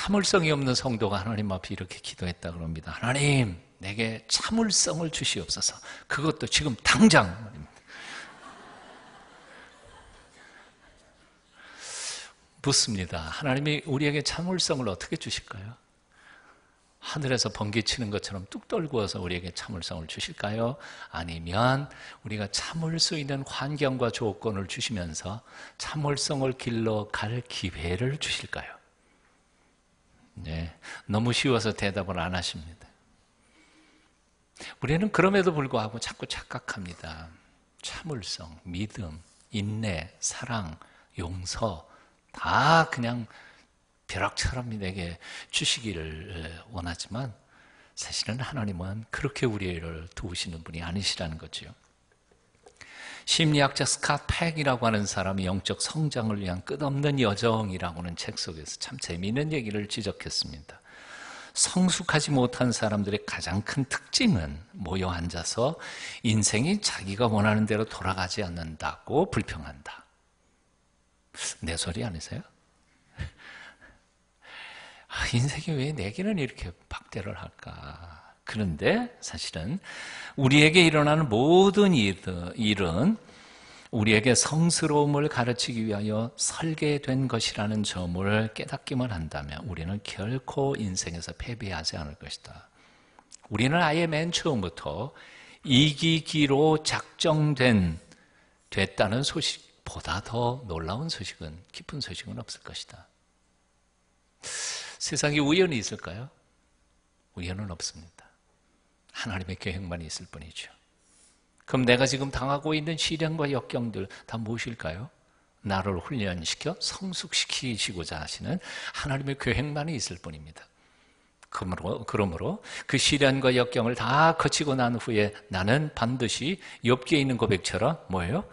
참을성이 없는 성도가 하나님 앞에 이렇게 기도했다 그럽니다. 하나님, 내게 참을성을 주시옵소서. 그것도 지금 당장. 묻습니다. 하나님이 우리에게 참을성을 어떻게 주실까요? 하늘에서 번개치는 것처럼 뚝 떨구어서 우리에게 참을성을 주실까요? 아니면 우리가 참을 수 있는 환경과 조건을 주시면서 참을성을 길러 갈 기회를 주실까요? 네, 너무 쉬워서 대답을 안 하십니다. 우리는 그럼에도 불구하고 자꾸 착각합니다. 참을성, 믿음, 인내, 사랑, 용서 다 그냥 벼락처럼 내게 주시기를 원하지만 사실은 하나님은 그렇게 우리를 도우시는 분이 아니시라는 거죠. 심리학자 스캇 팩이라고 하는 사람이 영적 성장을 위한 끝없는 여정이라고 하는 책 속에서 참 재미있는 얘기를 지적했습니다. 성숙하지 못한 사람들의 가장 큰 특징은 모여 앉아서 인생이 자기가 원하는 대로 돌아가지 않는다고 불평한다. 내 소리 아니세요? 인생이 왜 내게는 이렇게 박대를 할까? 그런데 사실은 우리에게 일어나는 모든 일은 우리에게 성스러움을 가르치기 위하여 설계된 것이라는 점을 깨닫기만 한다면 우리는 결코 인생에서 패배하지 않을 것이다. 우리는 아예 맨 처음부터 이기기로 됐다는 소식보다 더 놀라운 소식은, 기쁜 소식은 없을 것이다. 세상에 우연이 있을까요? 우연은 없습니다. 하나님의 계획만 있을 뿐이죠. 그럼 내가 지금 당하고 있는 시련과 역경들 다 무엇일까요? 나를 훈련시켜 성숙시키시고자 하시는 하나님의 계획만이 있을 뿐입니다. 그러므로 그 시련과 역경을 다 거치고 난 후에 나는 반드시 욥기에 있는 고백처럼 뭐예요?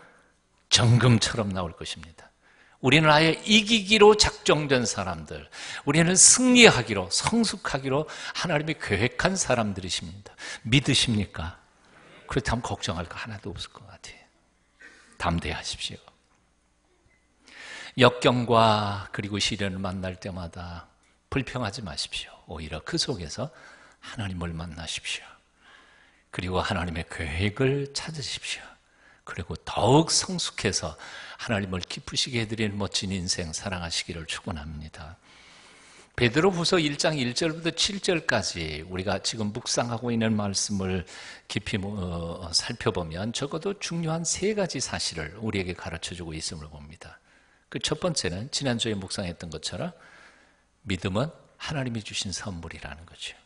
정금처럼 나올 것입니다. 우리는 아예 이기기로 작정된 사람들, 우리는 승리하기로, 성숙하기로 하나님이 계획한 사람들이십니다. 믿으십니까? 그렇다면 걱정할 거 하나도 없을 것 같아요. 담대하십시오. 역경과 그리고 시련을 만날 때마다 불평하지 마십시오. 오히려 그 속에서 하나님을 만나십시오. 그리고 하나님의 계획을 찾으십시오. 그리고 더욱 성숙해서 하나님을 기쁘시게 해드리는 멋진 인생 살아가시기를 축원합니다. 베드로후서 1장 1절부터 7절까지 우리가 지금 묵상하고 있는 말씀을 깊이 살펴보면 적어도 중요한 세 가지 사실을 우리에게 가르쳐주고 있음을 봅니다. 그 첫 번째는 지난주에 묵상했던 것처럼 믿음은 하나님이 주신 선물이라는 거죠.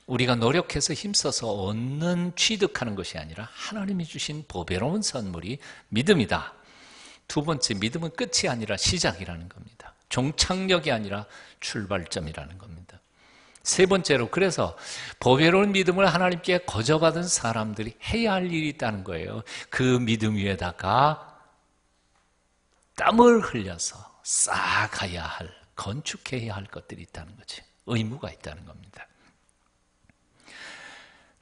우리가 노력해서 힘써서 얻는, 취득하는 것이 아니라 하나님이 주신 보배로운 선물이 믿음이다. 두 번째, 믿음은 끝이 아니라 시작이라는 겁니다. 종착역이 아니라 출발점이라는 겁니다. 세 번째로, 그래서 보배로운 믿음을 하나님께 거저받은 사람들이 해야 할 일이 있다는 거예요. 그 믿음 위에다가 땀을 흘려서 쌓아가야 할, 건축해야 할 것들이 있다는 거지. 의무가 있다는 겁니다.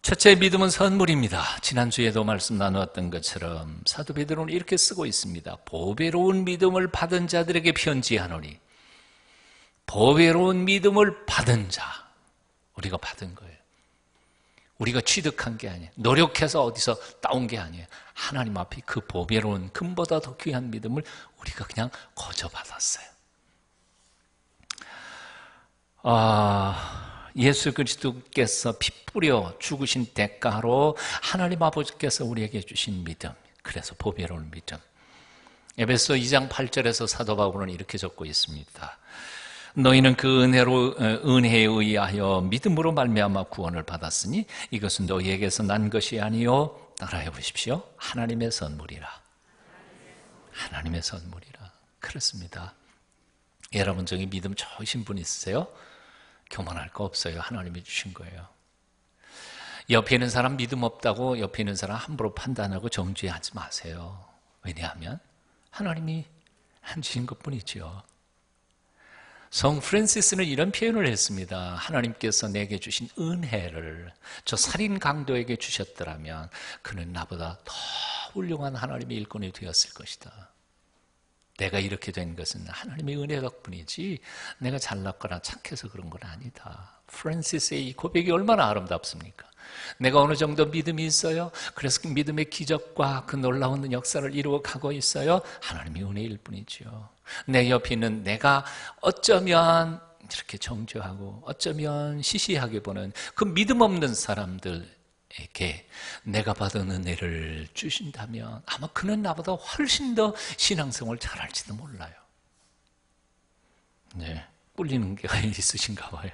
첫째, 믿음은 선물입니다. 지난주에도 말씀 나누었던 것처럼 사도 베드로는 이렇게 쓰고 있습니다. 보배로운 믿음을 받은 자들에게 편지하노니, 보배로운 믿음을 받은 자, 우리가 받은 거예요. 우리가 취득한 게 아니에요. 노력해서 어디서 따온 게 아니에요. 하나님 앞에 그 보배로운, 금보다 더 귀한 믿음을 우리가 그냥 거저받았어요. 예수 그리스도께서 피 뿌려 죽으신 대가로 하나님 아버지께서 우리에게 주신 믿음, 그래서 보배로운 믿음. 에베소 2장 8절에서 사도 바울은 이렇게 적고 있습니다. 너희는 그 은혜에 의하여 믿음으로 말미암아 구원을 받았으니 이것은 너희에게서 난 것이 아니요, 따라해 보십시오. 하나님의 선물이라. 하나님의 선물이라. 그렇습니다. 여러분 중에 믿음 좋으신 분 있으세요? 교만할 거 없어요. 하나님이 주신 거예요. 옆에 있는 사람 믿음 없다고 옆에 있는 사람 함부로 판단하고 정죄하지 마세요. 왜냐하면 하나님이 안 주신 것뿐이죠. 성 프란시스는 이런 표현을 했습니다. 하나님께서 내게 주신 은혜를 저 살인 강도에게 주셨더라면 그는 나보다 더 훌륭한 하나님의 일꾼이 되었을 것이다. 내가 이렇게 된 것은 하나님의 은혜 덕분이지 내가 잘났거나 착해서 그런 건 아니다. 프란시스의 이 고백이 얼마나 아름답습니까? 내가 어느 정도 믿음이 있어요. 그래서 그 믿음의 기적과 그 놀라운 역사를 이루어가고 있어요. 하나님의 은혜일 뿐이죠. 내 옆에 있는 내가 어쩌면 이렇게 정죄하고 어쩌면 시시하게 보는 그 믿음 없는 사람들에게 내가 받은 은혜를 주신다면 아마 그는 나보다 훨씬 더 신앙생활을 잘할지도 몰라요. 네, 꿀리는 게 있으신가 봐요.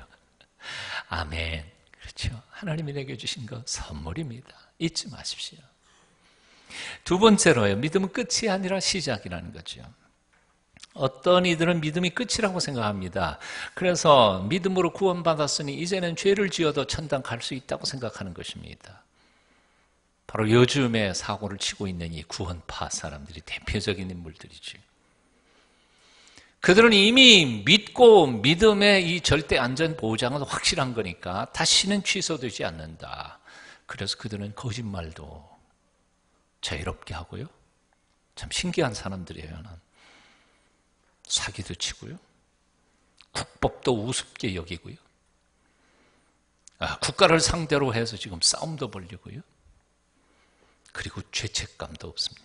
아멘. 그렇죠. 하나님이 내게 주신 것 선물입니다. 잊지 마십시오. 두 번째로요, 믿음은 끝이 아니라 시작이라는 거죠. 어떤 이들은 믿음이 끝이라고 생각합니다. 그래서 믿음으로 구원받았으니 이제는 죄를 지어도 천당 갈 수 있다고 생각하는 것입니다. 바로 요즘에 사고를 치고 있는 이 구원파 사람들이 대표적인 인물들이죠. 그들은 이미 믿고 믿음의 이 절대 안전 보장은 확실한 거니까 다시는 취소되지 않는다. 그래서 그들은 거짓말도 자유롭게 하고요. 참 신기한 사람들이에요. 사기도 치고요. 국법도 우습게 여기고요. 국가를 상대로 해서 지금 싸움도 벌리고요. 그리고 죄책감도 없습니다.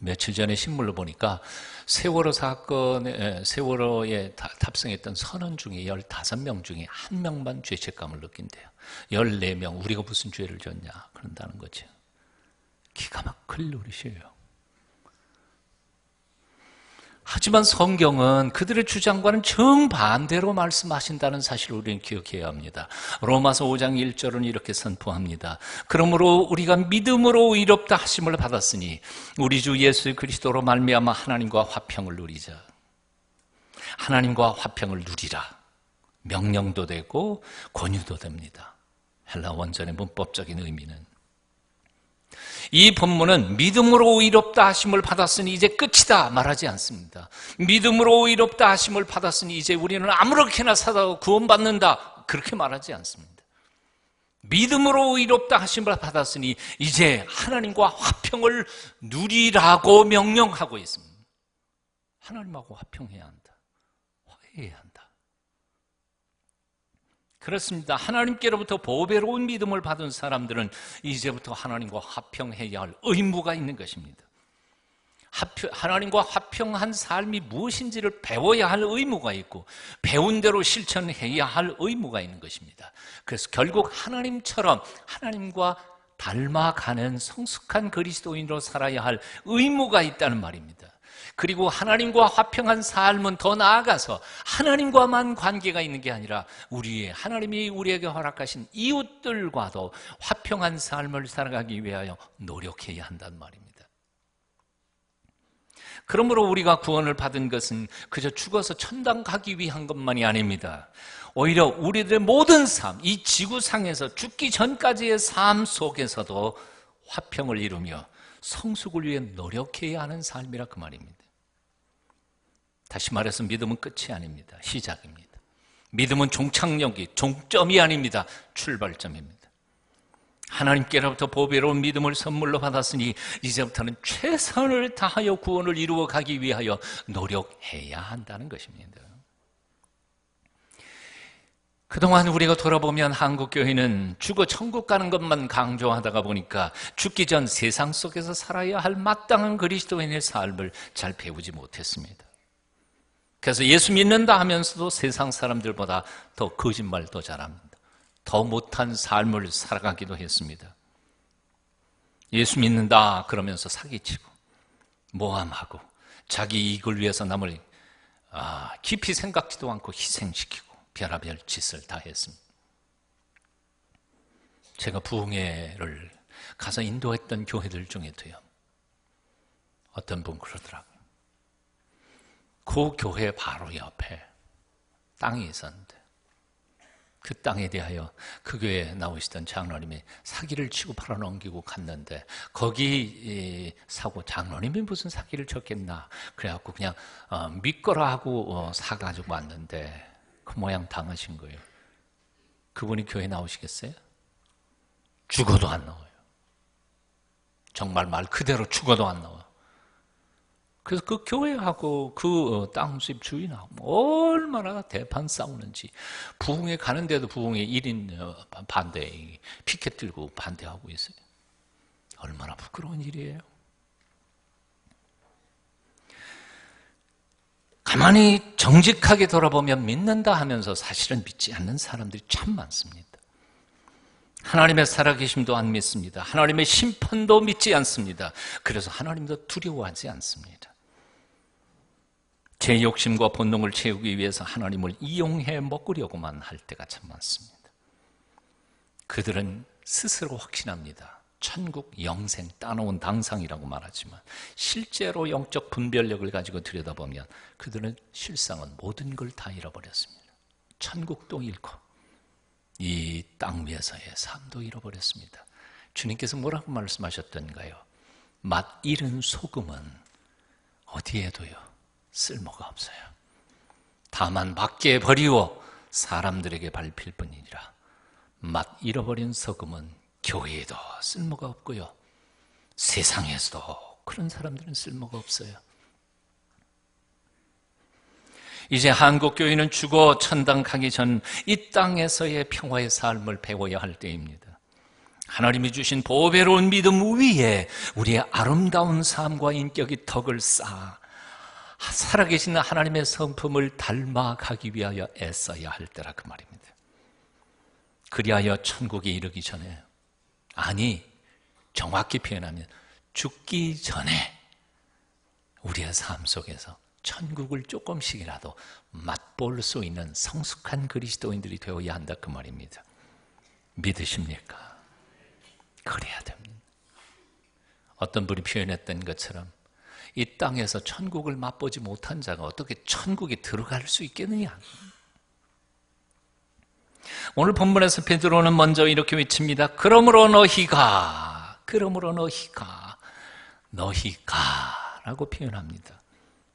며칠 전에 신문을 보니까 세월호 사건에, 세월호에 탑승했던 선원 중에 15명 중에 1명만 죄책감을 느낀대요. 14명, 우리가 무슨 죄를 졌냐 그런다는 거죠. 기가 막힐 노릇이에요. 하지만 성경은 그들의 주장과는 정반대로 말씀하신다는 사실을 우리는 기억해야 합니다. 로마서 5장 1절은 이렇게 선포합니다. 그러므로 우리가 믿음으로 의롭다 하심을 받았으니 우리 주 예수 그리스도로 말미암아 하나님과 화평을 누리자. 하나님과 화평을 누리라. 명령도 되고 권유도 됩니다. 헬라 원전의 문법적인 의미는 이 본문은 믿음으로 의롭다 하심을 받았으니 이제 끝이다 말하지 않습니다. 믿음으로 의롭다 하심을 받았으니 이제 우리는 아무렇게나 살아도 구원받는다 그렇게 말하지 않습니다. 믿음으로 의롭다 하심을 받았으니 이제 하나님과 화평을 누리라고 명령하고 있습니다. 하나님하고 화평해야 한다. 화해해야 한다. 그렇습니다. 하나님께로부터 보배로운 믿음을 받은 사람들은 이제부터 하나님과 화평해야 할 의무가 있는 것입니다. 하나님과 화평한 삶이 무엇인지를 배워야 할 의무가 있고 배운 대로 실천해야 할 의무가 있는 것입니다. 그래서 결국 하나님처럼 하나님과 닮아가는 성숙한 그리스도인으로 살아야 할 의무가 있다는 말입니다. 그리고 하나님과 화평한 삶은 더 나아가서 하나님과만 관계가 있는 게 아니라 하나님이 우리에게 허락하신 이웃들과도 화평한 삶을 살아가기 위하여 노력해야 한다는 말입니다. 그러므로 우리가 구원을 받은 것은 그저 죽어서 천당 가기 위한 것만이 아닙니다. 오히려 우리들의 모든 삶, 이 지구상에서 죽기 전까지의 삶 속에서도 화평을 이루며 성숙을 위해 노력해야 하는 삶이라 그 말입니다. 다시 말해서 믿음은 끝이 아닙니다. 시작입니다. 믿음은 종점이 아닙니다. 출발점입니다. 하나님께로부터 보배로운 믿음을 선물로 받았으니 이제부터는 최선을 다하여 구원을 이루어 가기 위하여 노력해야 한다는 것입니다. 그동안 우리가 돌아보면 한국교회는 죽어 천국 가는 것만 강조하다가 보니까 죽기 전 세상 속에서 살아야 할 마땅한 그리스도인의 삶을 잘 배우지 못했습니다. 그래서 예수 믿는다 하면서도 세상 사람들보다 더 거짓말 더 잘합니다. 더 못한 삶을 살아가기도 했습니다. 예수 믿는다 그러면서 사기치고 모함하고 자기 이익을 위해서 남을 깊이 생각지도 않고 희생시키고 별의별 짓을 다 했습니다. 제가 부흥회를 가서 인도했던 교회들 중에도요. 어떤 분 그러더라고요. 그 교회 바로 옆에 땅이 있었는데 그 땅에 대하여 그 교회에 나오시던 장로님이 사기를 치고 팔아넘기고 갔는데 거기 사고 장로님이 무슨 사기를 쳤겠나 그래갖고 그냥 믿거라 하고 사가지고 왔는데 그 모양 당하신 거예요. 그분이 교회 나오시겠어요? 죽어도 안 나와요. 정말 말 그대로 죽어도 안 나와. 그래서 그 교회하고 그 땅집 주인하고 얼마나 대판 싸우는지, 부흥회 가는데도 부흥회 1인 반대, 피켓 들고 반대하고 있어요. 얼마나 부끄러운 일이에요. 가만히 정직하게 돌아보면 믿는다 하면서 사실은 믿지 않는 사람들이 참 많습니다. 하나님의 살아계심도 안 믿습니다. 하나님의 심판도 믿지 않습니다. 그래서 하나님도 두려워하지 않습니다. 제 욕심과 본능을 채우기 위해서 하나님을 이용해 먹으려고만 할 때가 참 많습니다. 그들은 스스로 확신합니다. 천국, 영생, 따놓은 당상이라고 말하지만 실제로 영적 분별력을 가지고 들여다보면 그들은 실상은 모든 걸 다 잃어버렸습니다. 천국도 잃고 이 땅 위에서의 삶도 잃어버렸습니다. 주님께서 뭐라고 말씀하셨던가요? 맛 잃은 소금은 어디에도요 쓸모가 없어요. 다만 밖에 버리고 사람들에게 밟힐 뿐이니라. 맛 잃어버린 소금은 교회에도 쓸모가 없고요, 세상에서도 그런 사람들은 쓸모가 없어요. 이제 한국교회는 죽어 천당 가기 전 이 땅에서의 평화의 삶을 배워야 할 때입니다. 하나님이 주신 보배로운 믿음 위에 우리의 아름다운 삶과 인격의 덕을 쌓아 살아계신 하나님의 성품을 닮아가기 위하여 애써야 할 때라 그 말입니다. 그리하여 천국에 이르기 전에, 아니 정확히 표현하면 죽기 전에 우리의 삶 속에서 천국을 조금씩이라도 맛볼 수 있는 성숙한 그리스도인들이 되어야 한다 그 말입니다. 믿으십니까? 그래야 됩니다. 어떤 분이 표현했던 것처럼 이 땅에서 천국을 맛보지 못한 자가 어떻게 천국에 들어갈 수 있겠느냐. 오늘 본문에서 베드로는 먼저 이렇게 외칩니다. 그러므로 너희가 라고 표현합니다.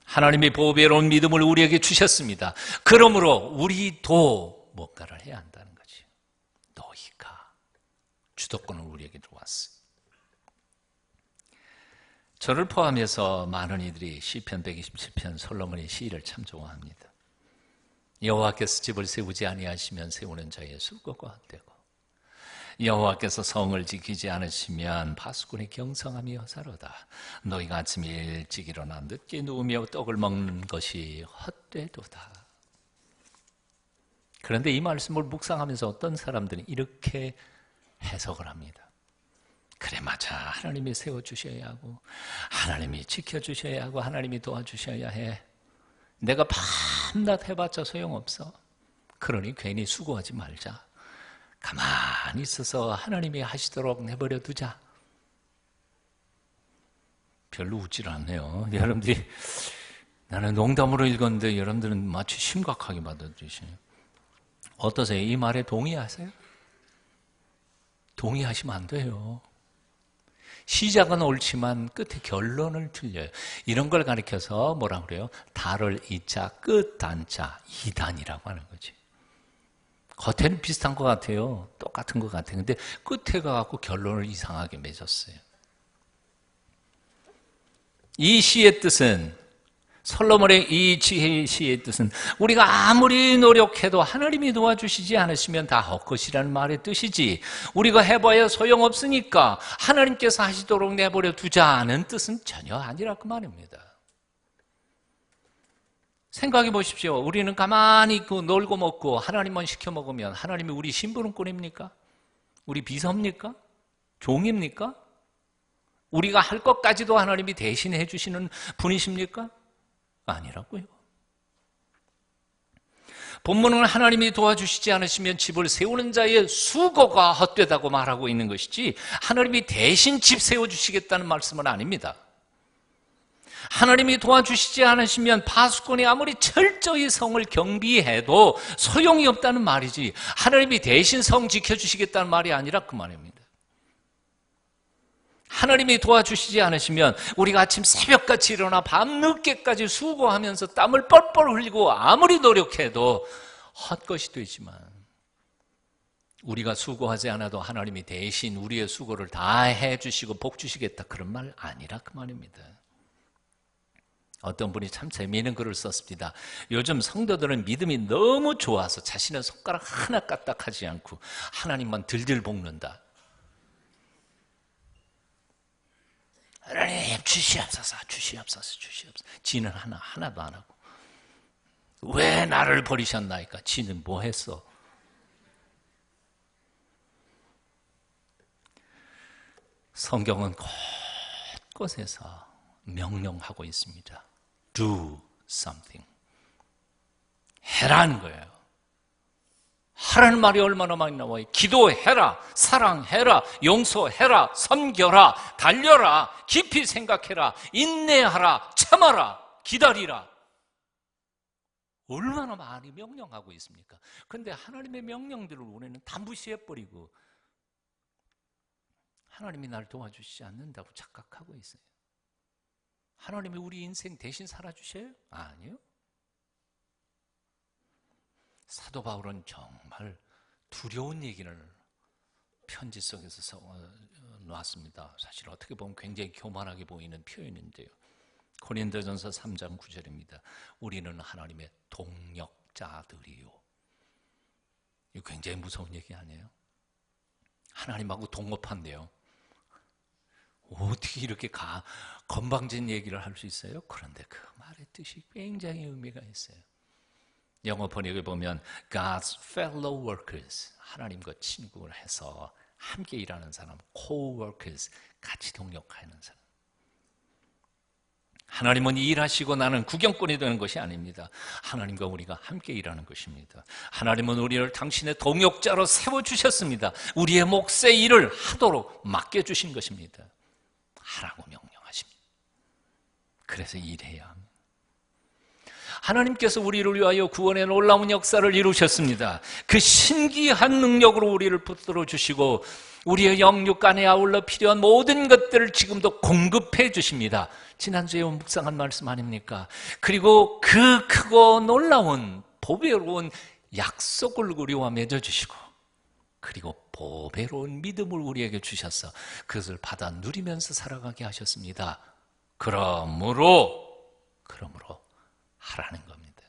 하나님이 보배로운 믿음을 우리에게 주셨습니다. 그러므로 우리도 뭔가를 해야 한다는 거죠. 너희가 주도권을 우리에게 주었어요. 저를 포함해서 많은 이들이 시편 127편 솔로몬의 시를 참 좋아합니다. 여호와께서 집을 세우지 아니하시면 세우는 자의 수고가 헛되고 여호와께서 성을 지키지 않으시면 파수꾼의 경성함이 허사로다. 너희가 아침 일찍 일어나 늦게 누우며 떡을 먹는 것이 헛되도다. 그런데 이 말씀을 묵상하면서 어떤 사람들은 이렇게 해석을 합니다. 그래 맞아, 하나님이 세워주셔야 하고 하나님이 지켜주셔야 하고 하나님이 도와주셔야 해. 내가 밤낮 해봤자 소용없어. 그러니 괜히 수고하지 말자. 가만히 있어서 하나님이 하시도록 내버려 두자. 별로 웃질 않네요. 여러분들이, 나는 농담으로 읽었는데 여러분들은 마치 심각하게 받아들이시네요. 어떠세요? 이 말에 동의하세요? 동의하시면 안 돼요. 시작은 옳지만 끝에 결론을 틀려요. 이런 걸 가리켜서 뭐라 그래요? 달을 이자, 끝 단자, 이단이라고 하는 거지. 겉에는 비슷한 것 같아요. 똑같은 것 같아요. 근데 끝에 가갖고 결론을 이상하게 맺었어요. 이 시의 뜻은, 솔로몬의 이 시의 뜻은 우리가 아무리 노력해도 하나님이 도와주시지 않으시면 다 헛것이라는 말의 뜻이지, 우리가 해봐야 소용없으니까 하나님께서 하시도록 내버려 두자는 뜻은 전혀 아니라 그 말입니다. 생각해 보십시오. 우리는 가만히 놀고 먹고 하나님만 시켜 먹으면 하나님이 우리 심부름꾼입니까? 우리 비서입니까? 종입니까? 우리가 할 것까지도 하나님이 대신해 주시는 분이십니까? 아니라고요. 본문은 하나님이 도와주시지 않으시면 집을 세우는 자의 수고가 헛되다고 말하고 있는 것이지 하나님이 대신 집 세워주시겠다는 말씀은 아닙니다. 하나님이 도와주시지 않으시면 파수꾼이 아무리 철저히 성을 경비해도 소용이 없다는 말이지 하나님이 대신 성 지켜주시겠다는 말이 아니라 그 말입니다. 하나님이 도와주시지 않으시면 우리가 아침 새벽같이 일어나 밤늦게까지 수고하면서 땀을 뻘뻘 흘리고 아무리 노력해도 헛것이 되지만 우리가 수고하지 않아도 하나님이 대신 우리의 수고를 다 해주시고 복 주시겠다 그런 말 아니라 그 말입니다. 어떤 분이 참 재미있는 글을 썼습니다. 요즘 성도들은 믿음이 너무 좋아서 자신의 손가락 하나 까딱하지 않고 하나님만 들들 볶는다. 하나님 주시옵소서, 주시옵소서, 주시옵소서. 지는 하나도 안 하고. 왜 나를 버리셨나이까? 지는 뭐 했어? 성경은 곳곳에서 명령하고 있습니다. Do something. 해라는 거예요. 하라는 말이 얼마나 많이 나와요. 기도해라, 사랑해라, 용서해라, 섬겨라, 달려라, 깊이 생각해라, 인내하라, 참아라, 기다리라. 얼마나 많이 명령하고 있습니까? 그런데 하나님의 명령들을 우리는 다 무시해버리고 하나님이 날 도와주시지 않는다고 착각하고 있어요. 하나님이 우리 인생 대신 살아주셔요? 아니요. 사도 바울은 정말 두려운 얘기를 편지 속에서 놨습니다. 사실 어떻게 보면 굉장히 교만하게 보이는 표현인데요. 고린도전서 3장 9절입니다. 우리는 하나님의 동역자들이요. 이거 굉장히 무서운 얘기 아니에요? 하나님하고 동업한대요. 어떻게 이렇게 건방진 얘기를 할 수 있어요? 그런데 그 말의 뜻이 굉장히 의미가 있어요. 영어 번역에 보면 God's fellow workers, 하나님과 친구를 해서 함께 일하는 사람, co-workers, 같이 동역하는 사람. 하나님은 일하시고 나는 구경꾼이 되는 것이 아닙니다. 하나님과 우리가 함께 일하는 것입니다. 하나님은 우리를 당신의 동역자로 세워주셨습니다. 우리의 몫의 일을 하도록 맡겨주신 것입니다. 하라고 명령하십니다. 그래서 일해야 합니다. 하나님께서 우리를 위하여 구원의 놀라운 역사를 이루셨습니다. 그 신기한 능력으로 우리를 붙들어 주시고 우리의 영육 간에 아울러 필요한 모든 것들을 지금도 공급해 주십니다. 지난주에 묵상한 말씀 아닙니까? 그리고 그 크고 놀라운 보배로운 약속을 우리와 맺어주시고 그리고 보배로운 믿음을 우리에게 주셔서 그것을 받아 누리면서 살아가게 하셨습니다. 그러므로 하라는 겁니다.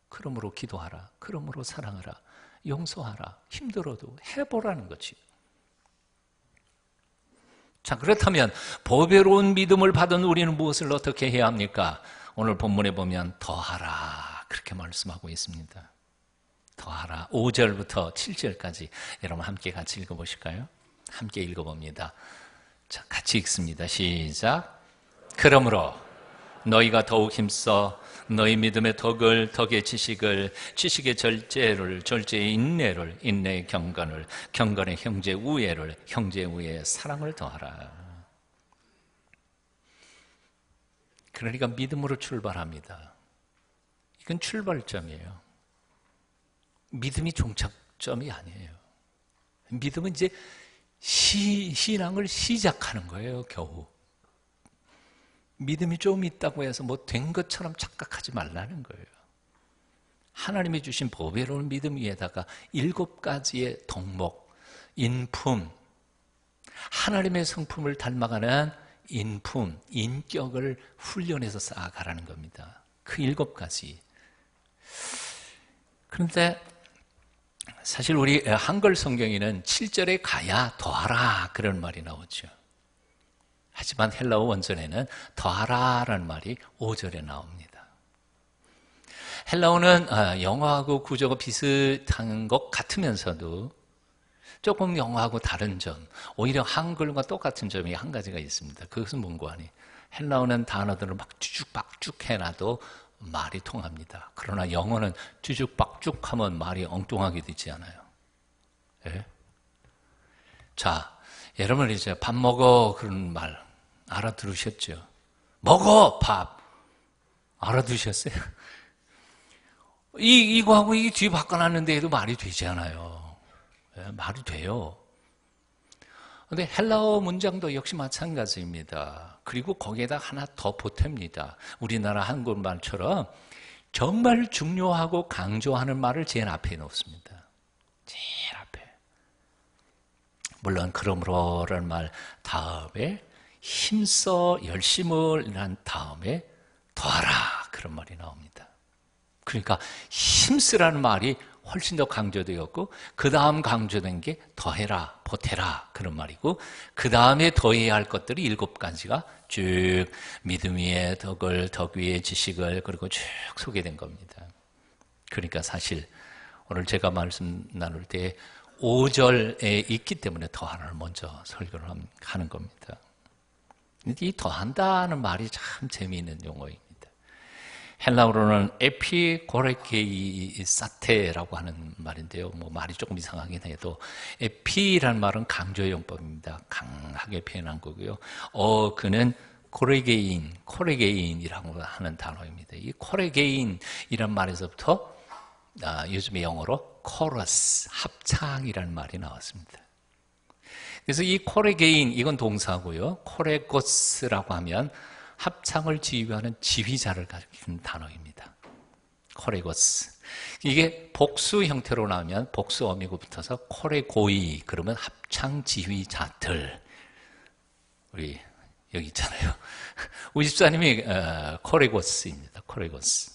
그러므로 기도하라. 그러므로 사랑하라. 용서하라. 힘들어도 해보라는 거지. 자, 그렇다면 보배로운 믿음을 받은 우리는 무엇을 어떻게 해야 합니까? 오늘 본문에 보면 더하라 그렇게 말씀하고 있습니다. 더하라. 5절부터 7절까지 여러분 함께 같이 읽어보실까요? 함께 읽어봅니다. 자, 같이 읽습니다. 시작. 그러므로 너희가 더욱 힘써 너희 믿음의 덕을, 덕의 지식을, 지식의 절제를, 절제의 인내를, 인내의 경건을, 경건의 형제 우애를, 형제 우애의 사랑을 더하라. 그러니까 믿음으로 출발합니다. 이건 출발점이에요. 믿음이 종착점이 아니에요. 믿음은 이제 신앙을 시작하는 거예요, 겨우. 믿음이 좀 있다고 해서 뭐 된 것처럼 착각하지 말라는 거예요. 하나님이 주신 보배로운 믿음 위에다가 7가지의 덕목, 인품, 하나님의 성품을 닮아가는 인품, 인격을 훈련해서 쌓아가라는 겁니다. 그 7가지. 그런데 사실 우리 한글 성경에는 7절에 가야 더하라 그런 말이 나오죠. 하지만 헬라어 원전에는 더하라라는 말이 5절에 나옵니다. 헬라어는 영어하고 구조가 비슷한 것 같으면서도 조금 영어하고 다른 점, 오히려 한글과 똑같은 점이 한 가지가 있습니다. 그것은 뭔고 하니 헬라어는 단어들을 막 쭈죽박죽 해놔도 말이 통합니다. 그러나 영어는 쭈죽박죽 하면 말이 엉뚱하게 되지 않아요. 예? 자, 여러분 이제 밥 먹어 그런 말 알아들으셨죠? 먹어 밥 알아들으셨어요? 이거하고 이 뒤 바꿔놨는데 해도 말이 되지 않아요. 예, 말이 돼요. 근데 헬라어 문장도 역시 마찬가지입니다. 그리고 거기에다 하나 더 보탭니다. 우리나라 한국말처럼 정말 중요하고 강조하는 말을 제일 앞에 놓습니다. 제일 앞에. 물론 그러므로라는 말 다음에 힘써 열심을 난 다음에 더하라 그런 말이 나옵니다. 그러니까 힘쓰라는 말이 훨씬 더 강조되었고 그 다음 강조된 게 더해라, 보태라 그런 말이고 그 다음에 더해야 할 것들이 7가지가 쭉 믿음 위에 덕을, 덕 위에 지식을 그리고 쭉 소개된 겁니다. 그러니까 사실 오늘 제가 말씀 나눌 때 5절에 있기 때문에 더하라를 먼저 설교를 하는 겁니다. 이 더한다는 말이 참 재미있는 용어입니다. 헬라어로는 에피고레케이사테라고 하는 말인데요. 뭐 말이 조금 이상하긴 해도 에피라는 말은 강조 용법입니다. 강하게 표현한 거고요. 그는 코레게인이라고 하는 단어입니다. 이 코레게인이란 말에서부터 요즘의 영어로 코러스, 합창이라는 말이 나왔습니다. 그래서 이 코레게인, 이건 동사고요. 코레고스라고 하면 합창을 지휘하는 지휘자를 가리키는 단어입니다. 코레고스. 이게 복수 형태로 나오면 복수 어미고 붙어서 코레고이, 그러면 합창 지휘자들. 우리 여기 있잖아요. 우리 집사님이 코레고스입니다. 코레고스.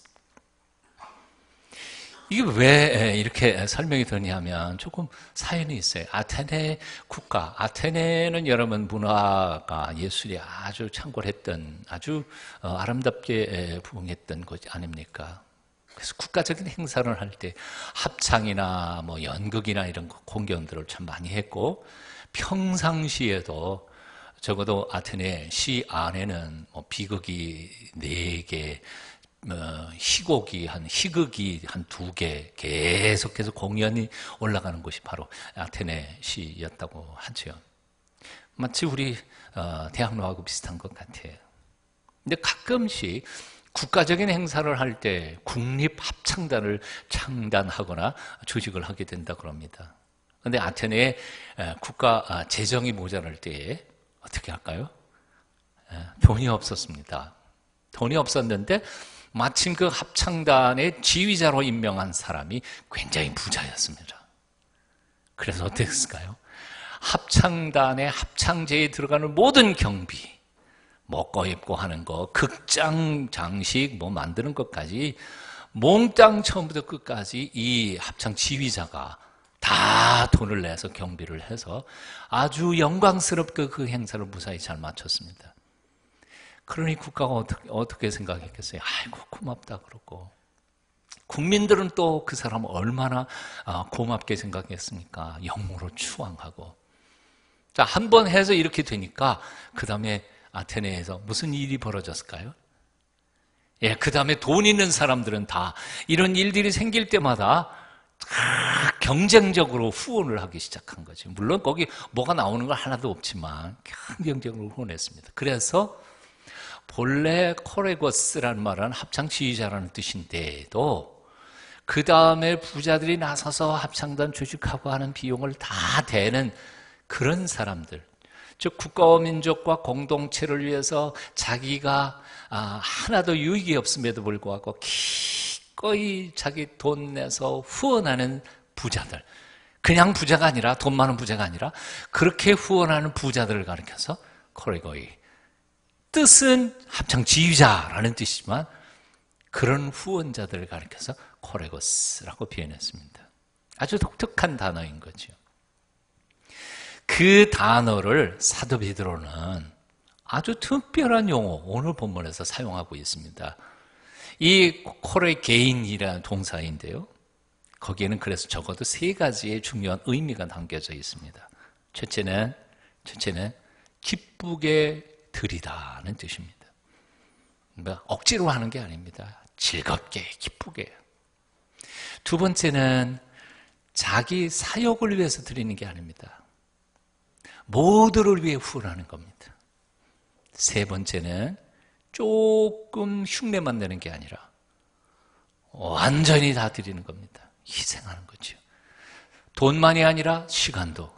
이게 왜 이렇게 설명이 되냐면 조금 사연이 있어요. 아테네 국가, 아테네는 여러분 문화가 예술이 아주 창궐했던 아주 아름답게 부흥했던 곳 아닙니까? 그래서 국가적인 행사를 할 때 합창이나 뭐 연극이나 이런 공연들을 참 많이 했고 평상시에도 적어도 아테네 시 안에는 뭐 비극이 4개, 희극이 한 2개 계속해서 공연이 올라가는 곳이 바로 아테네 시였다고 하죠. 마치 우리 대학로하고 비슷한 것 같아요. 근데 가끔씩 국가적인 행사를 할 때 국립합창단을 창단하거나 조직을 하게 된다 그럽니다. 그런데 아테네에 국가 재정이 모자랄 때에 어떻게 할까요? 돈이 없었습니다. 돈이 없었는데 마침 그 합창단의 지휘자로 임명한 사람이 굉장히 부자였습니다. 그래서 어땠을까요? 합창단의 합창제에 들어가는 모든 경비, 먹고 입고 하는 거, 극장 장식 뭐 만드는 것까지 몽땅 처음부터 끝까지 이 합창 지휘자가 다 돈을 내서 경비를 해서 아주 영광스럽게 그 행사를 무사히 잘 마쳤습니다. 그러니 국가가 어떻게 생각했겠어요? 아이고 고맙다 그러고 국민들은 또 그 사람을 얼마나 고맙게 생각했습니까? 영모로 추앙하고 자, 한 번 해서 이렇게 되니까 그 다음에 아테네에서 무슨 일이 벌어졌을까요? 예, 그 다음에 돈 있는 사람들은 다 이런 일들이 생길 때마다 경쟁적으로 후원을 하기 시작한 거죠. 물론 거기 뭐가 나오는 건 하나도 없지만 경쟁적으로 후원했습니다. 그래서 본래 코레고스라는 말은 합창 지휘자라는 뜻인데도 그 다음에 부자들이 나서서 합창단 조직하고 하는 비용을 다 대는 그런 사람들, 즉 국가와 민족과 공동체를 위해서 자기가 하나도 유익이 없음에도 불구하고 기꺼이 자기 돈 내서 후원하는 부자들, 그냥 부자가 아니라 돈 많은 부자가 아니라 그렇게 후원하는 부자들을 가리켜서 코레고이, 뜻은 합창 지휘자라는 뜻이지만 그런 후원자들을 가리켜서 코레고스라고 표현했습니다. 아주 독특한 단어인 거죠. 그 단어를 사도 베드로는 아주 특별한 용어, 오늘 본문에서 사용하고 있습니다. 이 코레게인이라는 동사인데요. 거기에는 그래서 적어도 3가지의 중요한 의미가 담겨져 있습니다. 첫째는 기쁘게 드리다는 뜻입니다. 억지로 하는 게 아닙니다. 즐겁게, 기쁘게. 두 번째는 자기 사역을 위해서 드리는 게 아닙니다. 모두를 위해 후원하는 겁니다. 세 번째는 조금 흉내만 내는 게 아니라 완전히 다 드리는 겁니다. 희생하는 거죠. 돈만이 아니라 시간도.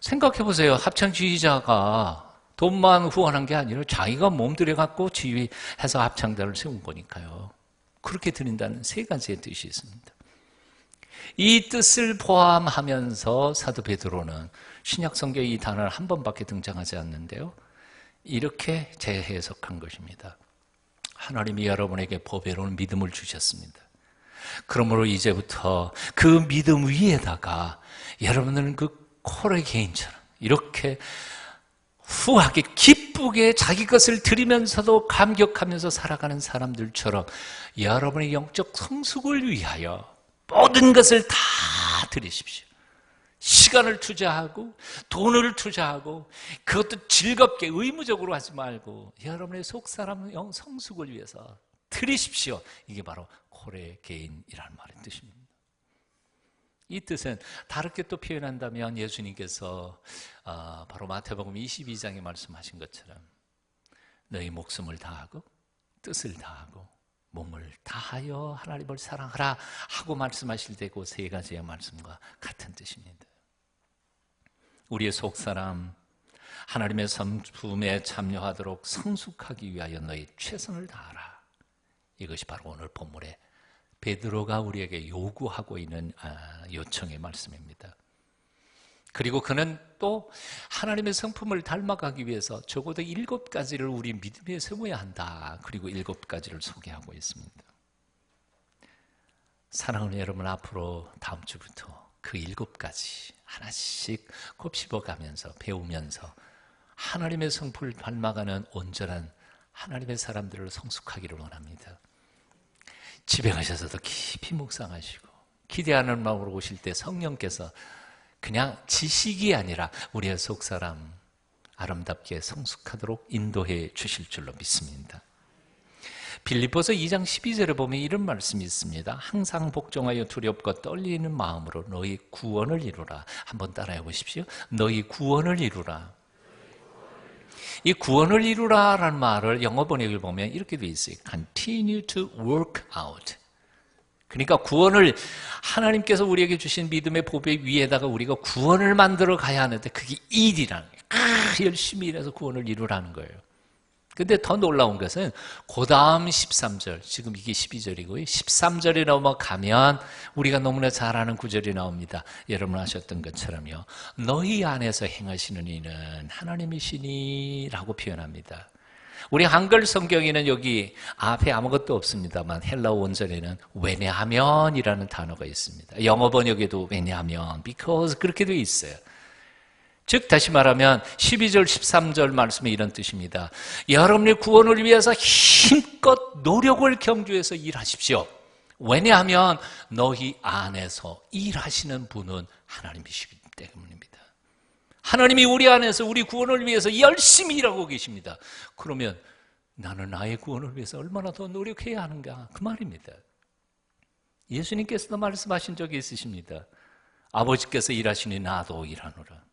생각해 보세요. 합창 지휘자가 돈만 후원한 게 아니라 자기가 몸들여 갖고 지휘해서 합창단을 세운 거니까요. 그렇게 드린다는 3가지의 뜻이 있습니다. 이 뜻을 포함하면서 사도 베드로는 신약 성경에 이 단어는 한 번밖에 등장하지 않는데요. 이렇게 재해석한 것입니다. 하나님이 여러분에게 보배로운 믿음을 주셨습니다. 그러므로 이제부터 그 믿음 위에다가 여러분은 그 코레 개인처럼 이렇게 후하게 기쁘게 자기 것을 드리면서도 감격하면서 살아가는 사람들처럼 여러분의 영적 성숙을 위하여 모든 것을 다 드리십시오. 시간을 투자하고 돈을 투자하고 그것도 즐겁게 의무적으로 하지 말고 여러분의 속사람 영 성숙을 위해서 드리십시오. 이게 바로 코레 개인이라는 말의 뜻입니다. 이 뜻은 다르게 또 표현한다면 예수님께서 바로 마태복음 22장에 말씀하신 것처럼 너희 목숨을 다하고 뜻을 다하고 몸을 다하여 하나님을 사랑하라 하고 말씀하실 때 그 세 가지의 말씀과 같은 뜻입니다. 우리의 속사람 하나님의 성품에 참여하도록 성숙하기 위하여 너희 최선을 다하라. 이것이 바로 오늘 본문에 베드로가 우리에게 요구하고 있는 요청의 말씀입니다. 그리고 그는 또 하나님의 성품을 닮아가기 위해서 적어도 7가지를 우리 믿음에 세워야 한다. 그리고 7가지를 소개하고 있습니다. 사랑하는 여러분, 앞으로 다음 주부터 그 7가지 하나씩 곱씹어가면서 배우면서 하나님의 성품을 닮아가는 온전한 하나님의 사람들을 성숙하기를 원합니다. 집에 가셔서도 깊이 묵상하시고 기대하는 마음으로 오실 때 성령께서 그냥 지식이 아니라 우리의 속사람 아름답게 성숙하도록 인도해 주실 줄로 믿습니다. 빌립보서 2장 12절에 보면 이런 말씀이 있습니다. 항상 복종하여 두렵고 떨리는 마음으로 너희 구원을 이루라. 한번 따라해 보십시오. 너희 구원을 이루라. 이 구원을 이루라라는 말을 영어 번역을 보면 이렇게 되어 있어요. Continue to work out. 그러니까 구원을 하나님께서 우리에게 주신 믿음의 보배 위에다가 우리가 구원을 만들어 가야 하는데 그게 일이라는 거예요. 열심히 일해서 구원을 이루라는 거예요. 근데 더 놀라운 것은 그 다음 13절, 지금 이게 12절이고요. 13절에 넘어가면 우리가 너무나 잘 아는 구절이 나옵니다. 여러분 아셨던 것처럼요. 너희 안에서 행하시는 이는 하나님이시니 라고 표현합니다. 우리 한글 성경에는 여기 앞에 아무것도 없습니다만 헬라어 원전에는 왜냐하면이라는 단어가 있습니다. 영어 번역에도 왜냐하면, because 그렇게 되어 있어요. 즉 다시 말하면 12절 13절 말씀에 이런 뜻입니다. 여러분의 구원을 위해서 힘껏 노력을 경주해서 일하십시오. 왜냐하면 너희 안에서 일하시는 분은 하나님이시기 때문입니다. 하나님이 우리 안에서 우리 구원을 위해서 열심히 일하고 계십니다. 그러면 나는 나의 구원을 위해서 얼마나 더 노력해야 하는가 그 말입니다. 예수님께서도 말씀하신 적이 있으십니다. 아버지께서 일하시니 나도 일하노라.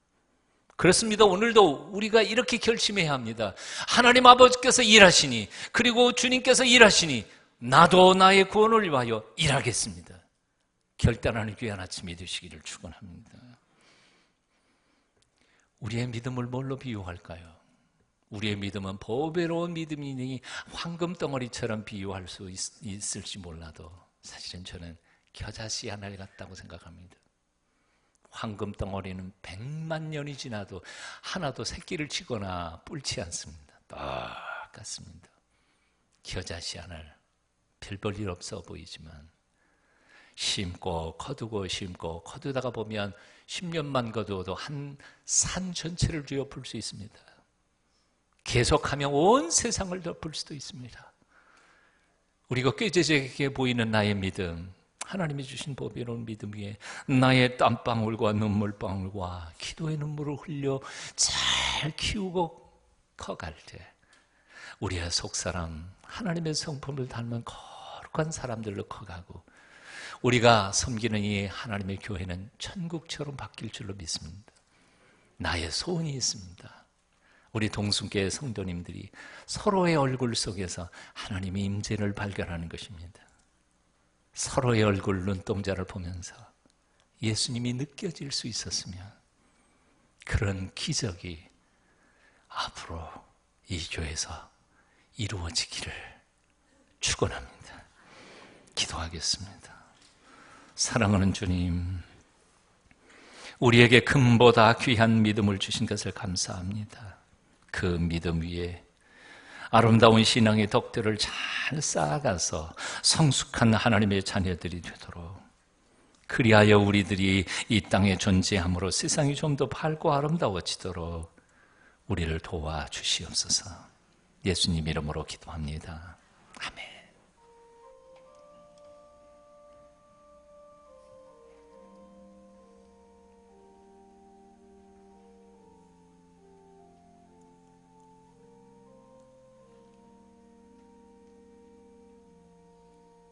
그렇습니다. 오늘도 우리가 이렇게 결심해야 합니다. 하나님 아버지께서 일하시니 그리고 주님께서 일하시니 나도 나의 구원을 위하여 일하겠습니다. 결단하는 귀한 아침이 되시기를 축원합니다. 우리의 믿음을 뭘로 비유할까요? 우리의 믿음은 보배로운 믿음이니 황금덩어리처럼 비유할 수 있을지 몰라도 사실은 저는 겨자씨 하나를 같다고 생각합니다. 황금덩어리는 100만 년이 지나도 하나도 새끼를 치거나 뿔지 않습니다. 똑같습니다. 겨자씨 하나 별 볼 일 없어 보이지만 심고 거두고 심고 거두다가 보면 10년만 거두어도 한 산 전체를 뒤엎을 수 있습니다. 계속하면 온 세상을 덮을 수도 있습니다. 우리가 꾀죄죄하게 보이는 나의 믿음, 하나님이 주신 보배로운 믿음 위에 나의 땀방울과 눈물방울과 기도의 눈물을 흘려 잘 키우고 커갈 때 우리의 속사람 하나님의 성품을 닮은 거룩한 사람들로 커가고 우리가 섬기는 이 하나님의 교회는 천국처럼 바뀔 줄로 믿습니다. 나의 소원이 있습니다. 우리 동순교회 성도님들이 서로의 얼굴 속에서 하나님의 임재를 발견하는 것입니다. 서로의 얼굴 눈동자를 보면서 예수님이 느껴질 수 있었으면 그런 기적이 앞으로 이 교회에서 이루어지기를 축원합니다. 기도하겠습니다. 사랑하는 주님, 우리에게 금보다 귀한 믿음을 주신 것을 감사합니다. 그 믿음 위에 아름다운 신앙의 덕들을 잘 쌓아가서 성숙한 하나님의 자녀들이 되도록, 그리하여 우리들이 이 땅에 존재함으로 세상이 좀 더 밝고 아름다워지도록 우리를 도와주시옵소서. 예수님 이름으로 기도합니다.